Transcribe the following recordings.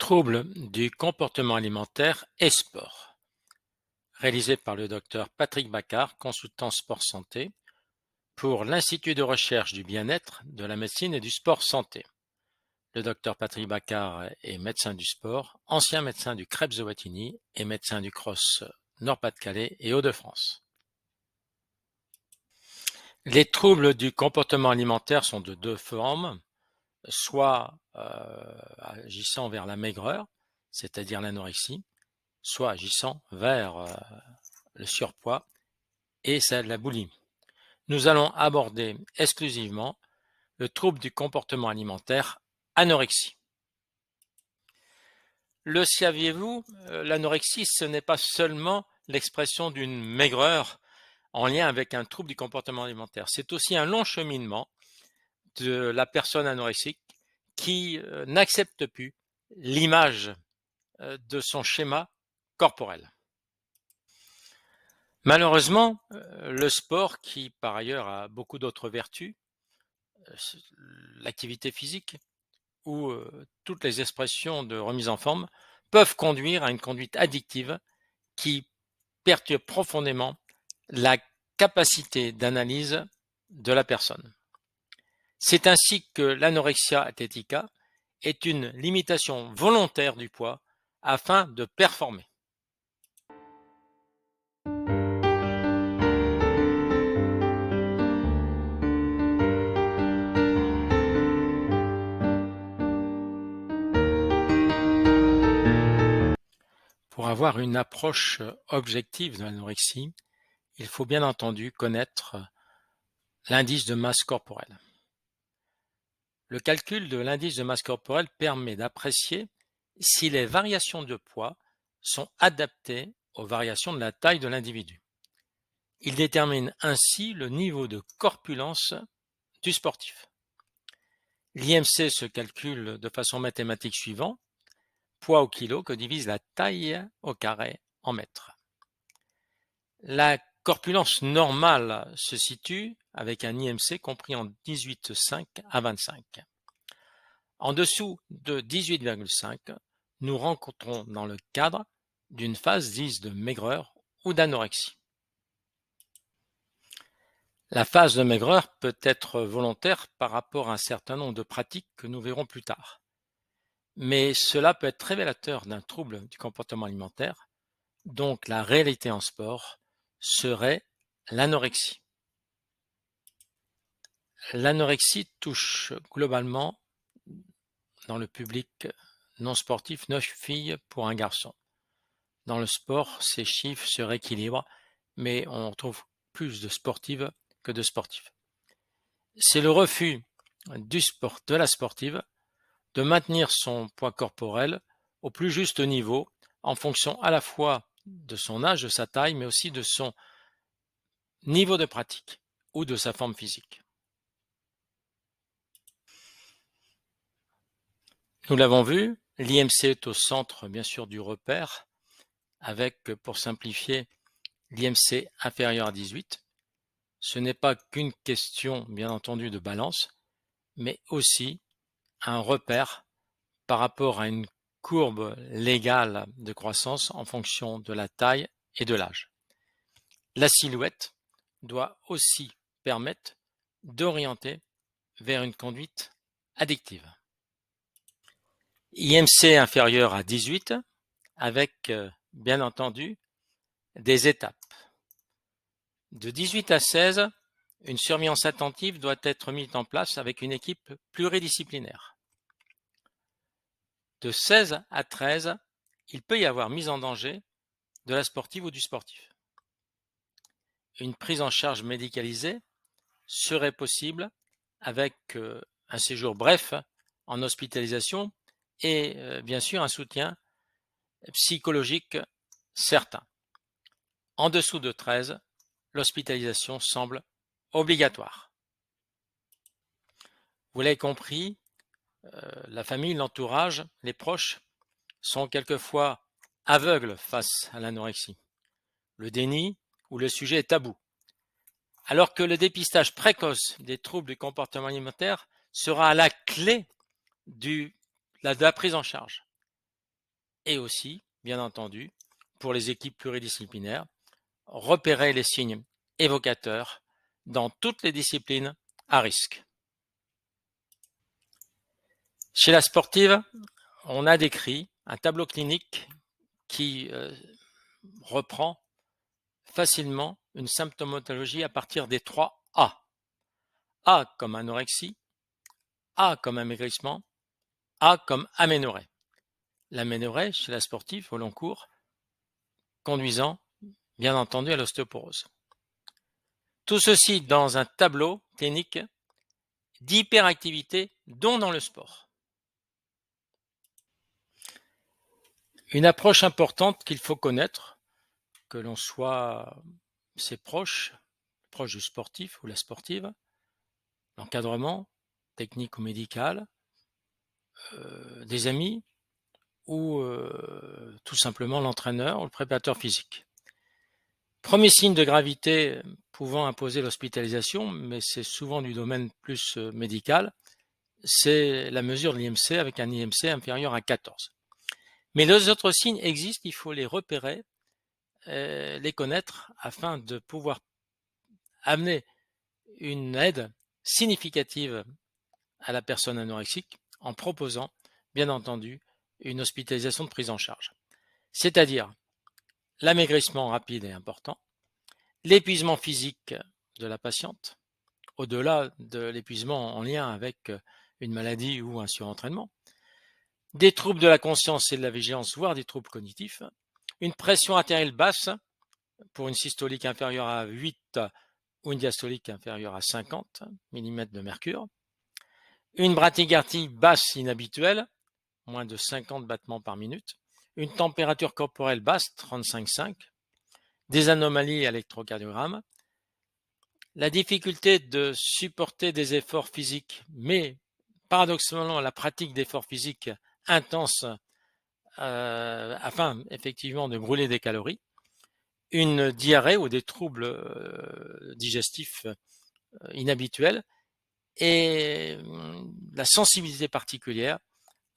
Troubles du comportement alimentaire et sport, réalisé par le Dr Patrick Baccar, consultant sport santé, pour l'Institut de recherche du bien-être, de la médecine et du sport santé. Le Dr Patrick Baccar est médecin du sport, ancien médecin du Krebs-Wattignies et médecin du CROSS Nord-Pas-de-Calais et Hauts-de-France. Les troubles du comportement alimentaire sont de deux formes, soit agissant vers la maigreur, c'est-à-dire l'anorexie, soit agissant vers le surpoids et la boulimie. Nous allons aborder exclusivement le trouble du comportement alimentaire, anorexie. Le saviez-vous, l'anorexie, ce n'est pas seulement l'expression d'une maigreur en lien avec un trouble du comportement alimentaire. C'est aussi un long cheminement de la personne anorexique qui n'accepte plus l'image de son schéma corporel. Malheureusement, le sport, qui par ailleurs a beaucoup d'autres vertus, l'activité physique ou toutes les expressions de remise en forme, peuvent conduire à une conduite addictive qui perturbe profondément la capacité d'analyse de la personne. C'est ainsi que l'anorexia athética est une limitation volontaire du poids afin de performer. Pour avoir une approche objective de l'anorexie, il faut bien entendu connaître l'indice de masse corporelle. Le calcul de l'indice de masse corporelle permet d'apprécier si les variations de poids sont adaptées aux variations de la taille de l'individu. Il détermine ainsi le niveau de corpulence du sportif. L'IMC se calcule de façon mathématique suivant: poids au kilo que divise la taille au carré en mètres. La corpulence normale se situe avec un IMC compris en 18,5 à 25. En dessous de 18,5, nous rencontrons dans le cadre d'une phase dite de maigreur ou d'anorexie. La phase de maigreur peut être volontaire par rapport à un certain nombre de pratiques que nous verrons plus tard. Mais cela peut être révélateur d'un trouble du comportement alimentaire, donc la réalité en sport serait l'anorexie. L'anorexie touche globalement, dans le public non sportif, 9 filles pour un garçon. Dans le sport, ces chiffres se rééquilibrent, mais on trouve plus de sportives que de sportifs. C'est le refus de la sportive de maintenir son poids corporel au plus juste niveau en fonction à la fois de son âge, de sa taille, mais aussi de son niveau de pratique ou de sa forme physique. Nous l'avons vu, l'IMC est au centre bien sûr du repère avec, pour simplifier, l'IMC inférieur à 18. Ce n'est pas qu'une question bien entendu de balance, mais aussi un repère par rapport à une courbe légale de croissance en fonction de la taille et de l'âge. La silhouette doit aussi permettre d'orienter vers une conduite addictive. IMC inférieur à 18 avec bien entendu des étapes. De 18 à 16, une surveillance attentive doit être mise en place avec une équipe pluridisciplinaire. De 16 à 13, il peut y avoir mise en danger de la sportive ou du sportif. Une prise en charge médicalisée serait possible avec un séjour bref en hospitalisation et bien sûr un soutien psychologique certain. En dessous de 13, l'hospitalisation semble obligatoire. Vous l'avez compris, la famille, l'entourage, les proches sont quelquefois aveugles face à l'anorexie. Le déni ou le sujet est tabou. Alors que le dépistage précoce des troubles du comportement alimentaire sera à la clé de la prise en charge. et aussi, bien entendu, pour les équipes pluridisciplinaires, repérer les signes évocateurs dans toutes les disciplines à risque. Chez la sportive, on a décrit un tableau clinique qui reprend facilement une symptomatologie à partir des 3 A. A comme anorexie, A comme amaigrissement, A comme aménorrhée. L'aménorrhée chez la sportive au long cours, conduisant bien entendu à l'ostéoporose. Tout ceci dans un tableau clinique d'hyperactivité, dont dans le sport. Une approche importante qu'il faut connaître, que l'on soit ses proches du sportif ou la sportive, l'encadrement technique ou médical, des amis ou tout simplement l'entraîneur ou le préparateur physique. Premier signe de gravité pouvant imposer l'hospitalisation, mais c'est souvent du domaine plus médical, c'est la mesure de l'IMC avec un IMC inférieur à 14. Mais les autres signes existent, il faut les repérer, les connaître afin de pouvoir amener une aide significative à la personne anorexique en proposant, bien entendu, une hospitalisation de prise en charge. C'est-à-dire l'amaigrissement rapide et important, l'épuisement physique de la patiente, au-delà de l'épuisement en lien avec une maladie ou un surentraînement, des troubles de la conscience et de la vigilance, voire des troubles cognitifs, une pression artérielle basse pour une systolique inférieure à 8 ou une diastolique inférieure à 50 mm de mercure, une bradycardie basse inhabituelle, moins de 50 battements par minute, une température corporelle basse, 35,5, des anomalies à l'électrocardiogramme, la difficulté de supporter des efforts physiques, mais paradoxalement la pratique d'efforts physiques intenses afin effectivement de brûler des calories, une diarrhée ou des troubles digestifs inhabituels et la sensibilité particulière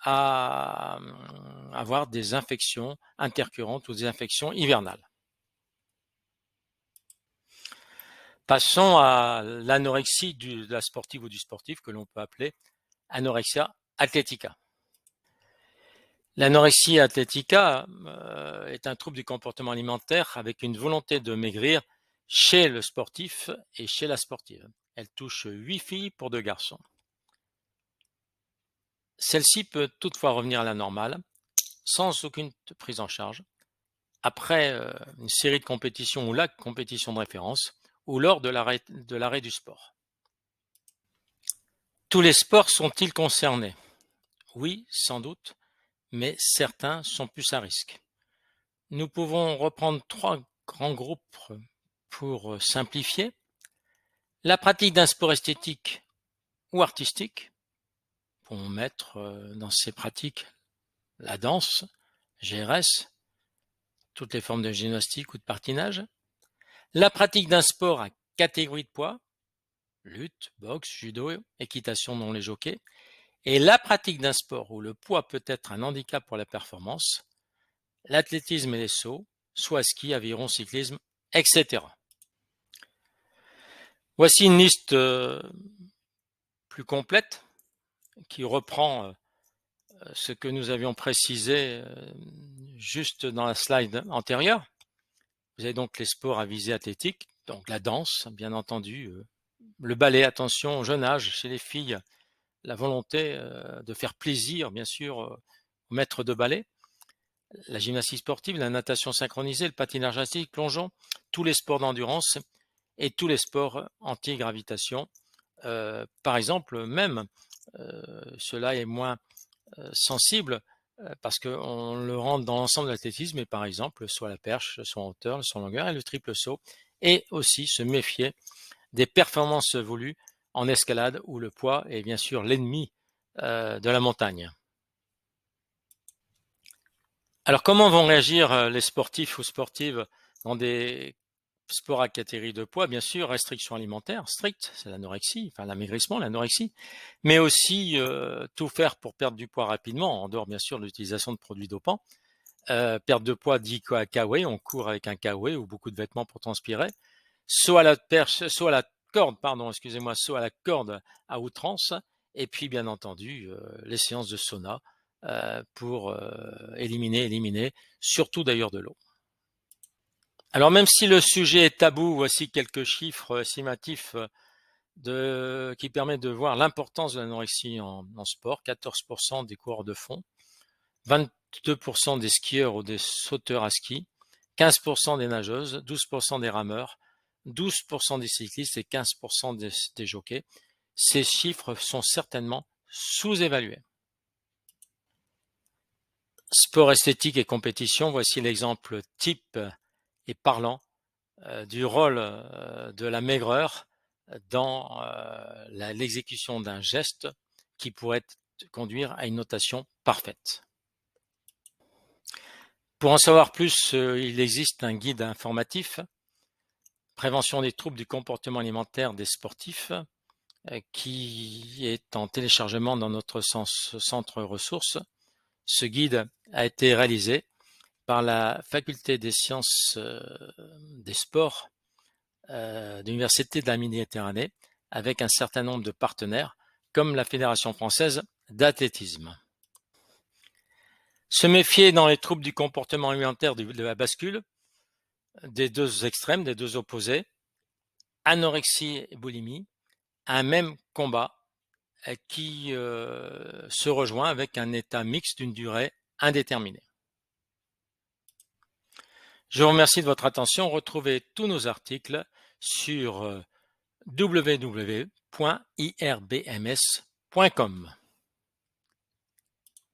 à avoir des infections intercurrentes ou des infections hivernales. Passons à l'anorexie de la sportive ou du sportif que l'on peut appeler anorexia athletica. L'anorexie athletica est un trouble du comportement alimentaire avec une volonté de maigrir chez le sportif et chez la sportive. Elle touche 8 filles pour 2 garçons. Celle-ci peut toutefois revenir à la normale sans aucune prise en charge après une série de compétitions ou la compétition de référence ou lors de l'arrêt du sport. Tous les sports sont-ils concernés? Oui, sans doute, mais certains sont plus à risque. Nous pouvons reprendre 3 grands groupes pour simplifier. La pratique d'un sport esthétique ou artistique, pour mettre dans ces pratiques la danse, GRS, toutes les formes de gymnastique ou de patinage. La pratique d'un sport à catégorie de poids, lutte, boxe, judo, équitation non les jockeys, et la pratique d'un sport où le poids peut être un handicap pour la performance, l'athlétisme et les sauts, soit ski, aviron, cyclisme, etc. Voici une liste plus complète qui reprend ce que nous avions précisé juste dans la slide antérieure. Vous avez donc les sports à visée athlétique, donc la danse, bien entendu, le ballet, attention, au jeune âge, chez les filles, la volonté de faire plaisir, bien sûr, au maître de ballet, la gymnastique sportive, la natation synchronisée, le patinage artistique, plongeon, tous les sports d'endurance et tous les sports anti-gravitation. Par exemple, même, cela est moins sensible parce qu'on le rentre dans l'ensemble de l'athlétisme, et par exemple, soit la perche, soit en hauteur, soit en longueur, et le triple saut, et aussi se méfier des performances voulues en escalade où le poids est bien sûr l'ennemi de la montagne. Alors comment vont réagir les sportifs ou sportives dans des sports à catégorie de poids? Bien sûr, restriction alimentaire stricte, c'est l'anorexie, enfin l'amaigrissement, l'anorexie, mais aussi tout faire pour perdre du poids rapidement, en dehors bien sûr de l'utilisation de produits dopants, perte de poids dit kawaii, on court avec un kawaii ou beaucoup de vêtements pour transpirer. Saut à la corde, saut à la corde à outrance. Et puis, bien entendu, les séances de sauna pour éliminer, surtout d'ailleurs de l'eau. Alors, même si le sujet est tabou, voici quelques chiffres estimatifs qui permettent de voir l'importance de l'anorexie en sport. 14% des coureurs de fond, 22% des skieurs ou des sauteurs à ski, 15% des nageuses, 12% des rameurs, 12% des cyclistes et 15% des jockeys. Ces chiffres sont certainement sous-évalués. Sport esthétique et compétition, voici l'exemple type et parlant du rôle de la maigreur dans l'exécution d'un geste qui pourrait conduire à une notation parfaite. Pour en savoir plus, il existe un guide informatif, Prévention des troubles du comportement alimentaire des sportifs, qui est en téléchargement dans notre centre ressources. Ce guide a été réalisé par la Faculté des sciences des sports de l'Université de la Méditerranée, avec un certain nombre de partenaires, comme la Fédération française d'athlétisme. Se méfier dans les troubles du comportement alimentaire de la bascule, des deux extrêmes, des deux opposés, anorexie et boulimie, un même combat qui se rejoint avec un état mixte d'une durée indéterminée. Je vous remercie de votre attention. Retrouvez tous nos articles sur www.irbms.com.